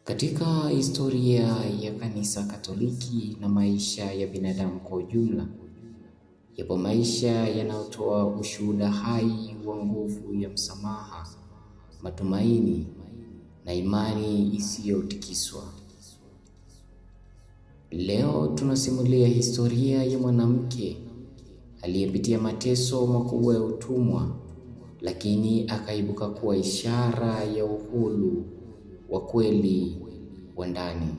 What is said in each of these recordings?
Katika historia ya Kanisa Katoliki na maisha ya binadamu kwa ujumla, yapo maisha yanayotoa ushuhuda hai wa nguvu ya msamaha, matumaini na imani isiyotikiswa. Leo tunasimulia historia ya mwanamke aliyepitia mateso makubwa ya utumwa, lakini akaibuka kuwa ishara ya uhuru wa kweli wa ndani.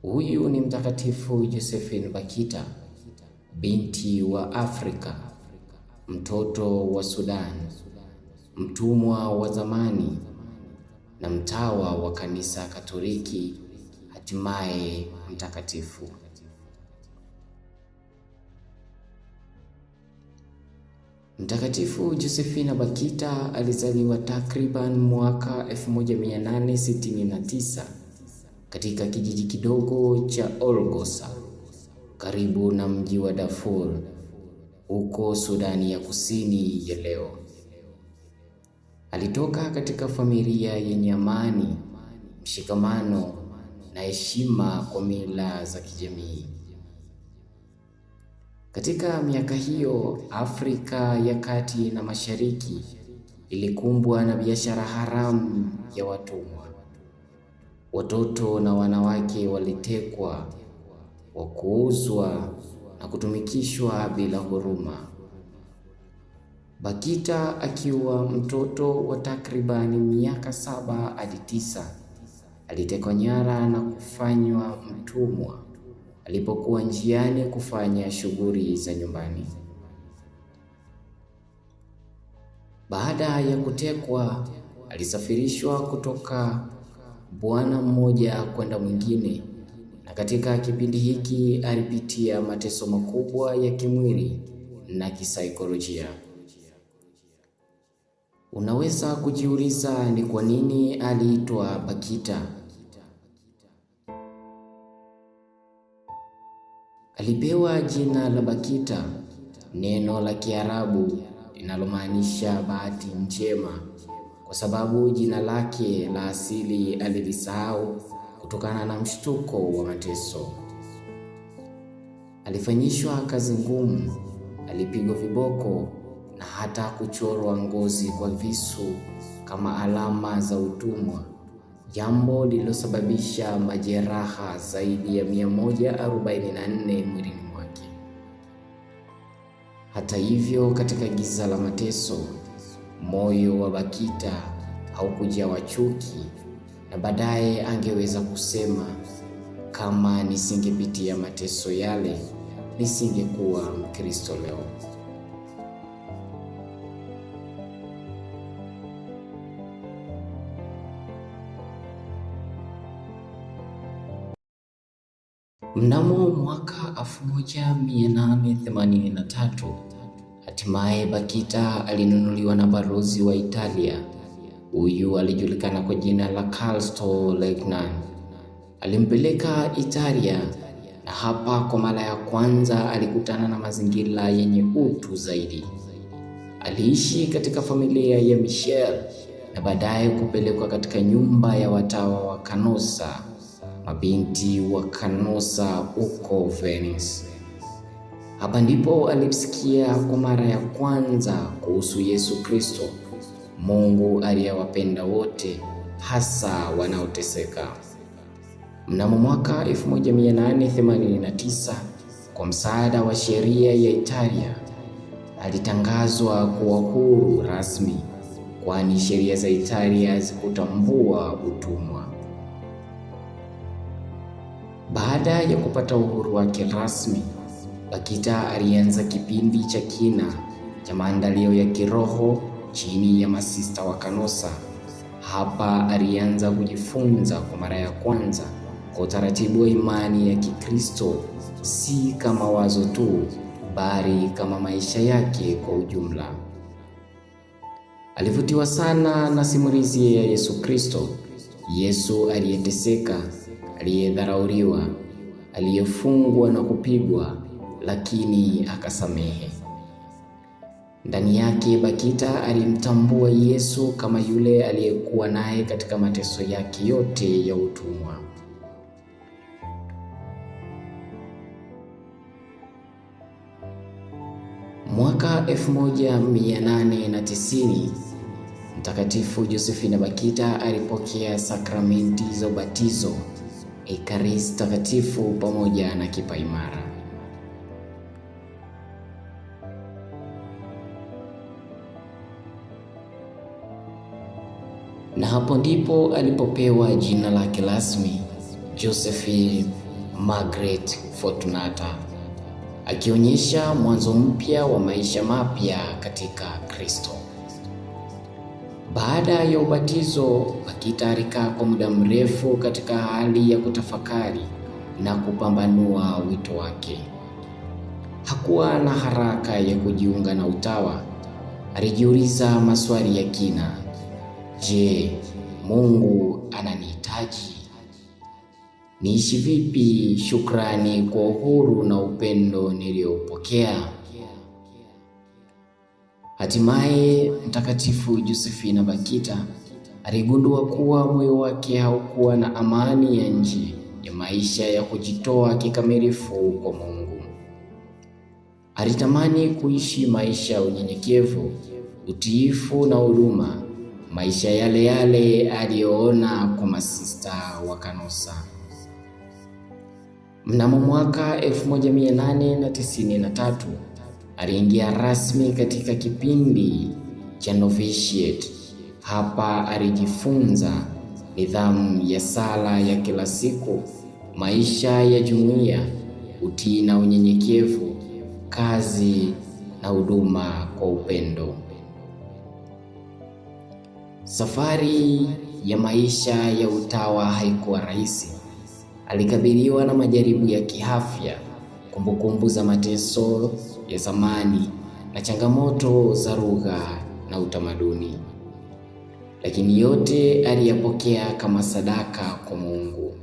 Huyu ni Mtakatifu Josephine Bakita, binti wa Afrika, mtoto wa Sudan, mtumwa wa zamani na mtawa wa Kanisa Katoliki, hatimaye mtakatifu. Mtakatifu Josephine Bakita alizaliwa takriban mwaka 1869 katika kijiji kidogo cha Olgosa karibu na mji wa Darfur huko Sudani ya Kusini ya leo. Alitoka katika familia yenye amani, mshikamano na heshima kwa mila za kijamii. Katika miaka hiyo, Afrika ya Kati na Mashariki ilikumbwa na biashara haramu ya watumwa. Watoto na wanawake walitekwa, kuuzwa na kutumikishwa bila huruma. Bakita akiwa mtoto wa takribani miaka 7 hadi 9 alitekwa nyara na kufanywa mtumwa alipokuwa njiani kufanya shughuli za nyumbani. Baada ya kutekwa, alisafirishwa kutoka bwana mmoja kwenda mwingine, na katika kipindi hiki alipitia mateso makubwa ya kimwili na kisaikolojia. Unaweza kujiuliza ni kwa nini aliitwa Bakita? Alipewa jina la Bakita, neno la Kiarabu linalomaanisha bahati njema, kwa sababu jina lake la asili alilisahau kutokana na mshtuko wa mateso. Alifanyishwa kazi ngumu, alipigwa viboko na hata kuchorwa ngozi kwa visu kama alama za utumwa, jambo lililosababisha majeraha zaidi ya 144 mwilini mwake. Hata hivyo, katika giza la mateso, moyo wa Bakita haukujawa chuki, na baadaye angeweza kusema, kama nisingepitia mateso yale, nisingekuwa Mkristo leo. Mnamo mwaka 1883, hatimaye Bakita alinunuliwa na balozi wa Italia. Huyu alijulikana kwa jina la Calsto Legnan. Alimpeleka Italia, na hapa kwa mara ya kwanza alikutana na mazingira yenye utu zaidi. Aliishi katika familia ya Michel na baadaye kupelekwa katika nyumba ya watawa wa Canossa, mabinti wa Canossa huko Venice. Hapa ndipo alisikia kwa mara ya kwanza kuhusu Yesu Kristo, Mungu aliyewapenda wote, hasa wanaoteseka. Mnamo mwaka 1889, kwa msaada wa sheria ya Italia, alitangazwa kuwa huru rasmi, kwani sheria za Italia hazikutambua utumwa. Baada ya kupata uhuru wake rasmi, Bakita alianza kipindi cha kina cha maandalio ya kiroho chini ya masista wa Canossa. Hapa alianza kujifunza kwa mara ya kwanza kwa utaratibu wa imani ya Kikristo, si kama wazo tu, bali kama maisha yake kwa ujumla. Alivutiwa sana na simulizi ya Yesu Kristo, Yesu aliyeteseka, aliyedharauliwa, aliyefungwa na kupigwa, lakini akasamehe. Ndani yake Bakita alimtambua Yesu kama yule aliyekuwa naye katika mateso yake yote ya utumwa. Mwaka 1890 Mtakatifu Josephine Bakita alipokea sakramenti za ubatizo, Ekaristi Takatifu pamoja na kipaimara. Na hapo ndipo alipopewa jina lake rasmi, Josephine Margaret Fortunata, akionyesha mwanzo mpya wa maisha mapya katika Kristo. Baada ya ubatizo, Bakita alikaa kwa muda mrefu katika hali ya kutafakari na kupambanua wito wake. Hakuwa na haraka ya kujiunga na utawa. Alijiuliza maswali ya kina. Je, Mungu ananihitaji? Niishi vipi shukrani kwa uhuru na upendo niliopokea? Hatimaye Mtakatifu Josephine Bakita aligundua kuwa moyo wake haukuwa na amani ya nje ya maisha ya kujitoa kikamilifu kwa Mungu. Alitamani kuishi maisha ya unyenyekevu, utiifu na huruma, maisha yale yale aliyoona kwa masista wa Kanosa. Mnamo mwaka 1893 aliingia rasmi katika kipindi cha novitiate. Hapa alijifunza nidhamu ya sala ya kila siku, maisha ya jumuiya, utii na unyenyekevu, kazi na huduma kwa upendo. Safari ya maisha ya utawa haikuwa rahisi. Alikabiliwa na majaribu ya kiafya, kumbukumbu za mateso ya zamani na changamoto za lugha na utamaduni, lakini yote aliyapokea kama sadaka kwa Mungu.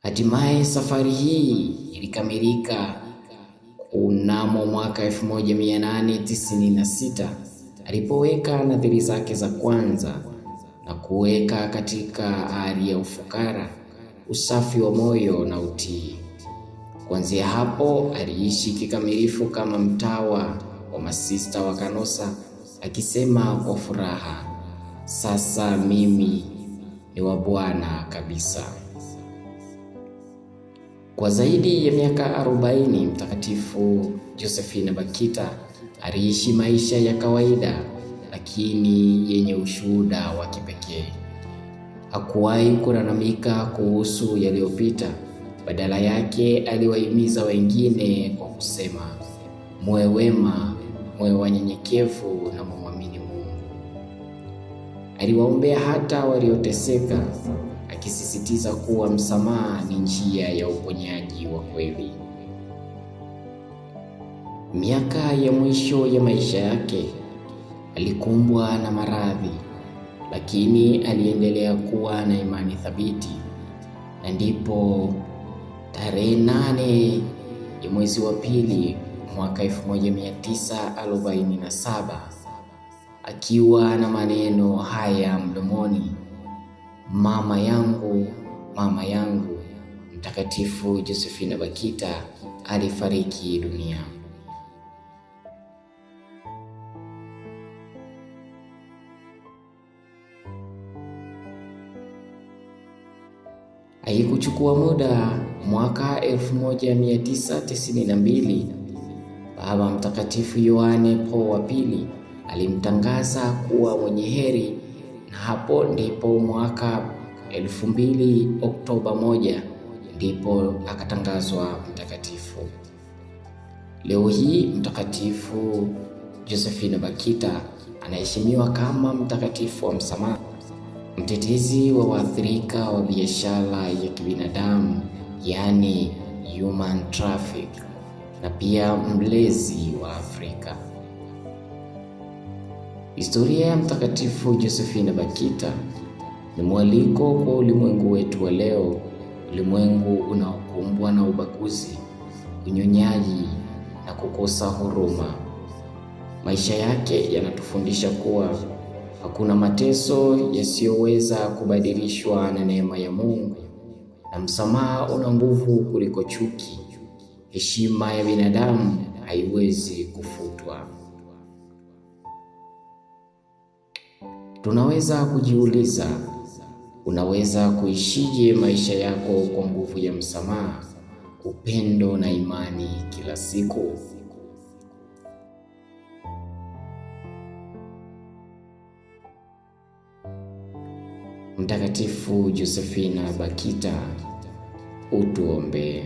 Hatimaye safari hii ilikamilika mnamo mwaka 1896 alipoweka nadhiri zake za kwanza na kuweka katika hali ya ufukara, usafi wa moyo na utii. Kuanzia hapo aliishi kikamilifu kama mtawa wa masista wa Kanosa, akisema kwa furaha, sasa mimi ni wa Bwana kabisa. Kwa zaidi ya miaka 40 Mtakatifu Josephine Bakita aliishi maisha ya kawaida lakini yenye ushuhuda wa kipekee. Hakuwahi kulalamika kuhusu yaliyopita. Badala yake aliwahimiza wengine kwa kusema, muwe wema, muwe wanyenyekevu na muamini Mungu. Aliwaombea hata walioteseka, akisisitiza kuwa msamaha ni njia ya uponyaji wa kweli. Miaka ya mwisho ya maisha yake alikumbwa na maradhi, lakini aliendelea kuwa na imani thabiti. Na ndipo tarehe 8 ya mwezi wa pili mwaka 1947, akiwa na maneno haya mdomoni, mama yangu, mama yangu, Mtakatifu Josephine Bakita alifariki dunia. Haikuchukua muda, mwaka 1992 Baba Mtakatifu Yohane Paulo wa pili alimtangaza kuwa mwenye heri, na hapo ndipo mwaka 2000 Oktoba 1 ndipo akatangazwa mtakatifu. Leo hii Mtakatifu Josephine Bakita anaheshimiwa kama mtakatifu wa msamaha, mtetezi wa waathirika wa biashara ya kibinadamu, yani human traffic, na pia mlezi wa Afrika. Historia ya Mtakatifu Josephine Bakita ni mwaliko kwa ulimwengu wetu wa leo, ulimwengu unaokumbwa na ubaguzi, unyonyaji na kukosa huruma. Maisha yake yanatufundisha kuwa hakuna mateso yasiyoweza kubadilishwa na neema ya Mungu, na msamaha una nguvu kuliko chuki. Heshima ya binadamu haiwezi kufutwa. Tunaweza kujiuliza, unaweza kuishije maisha yako kwa nguvu ya msamaha, upendo na imani kila siku? Mtakatifu Josephina Bakita, utuombee.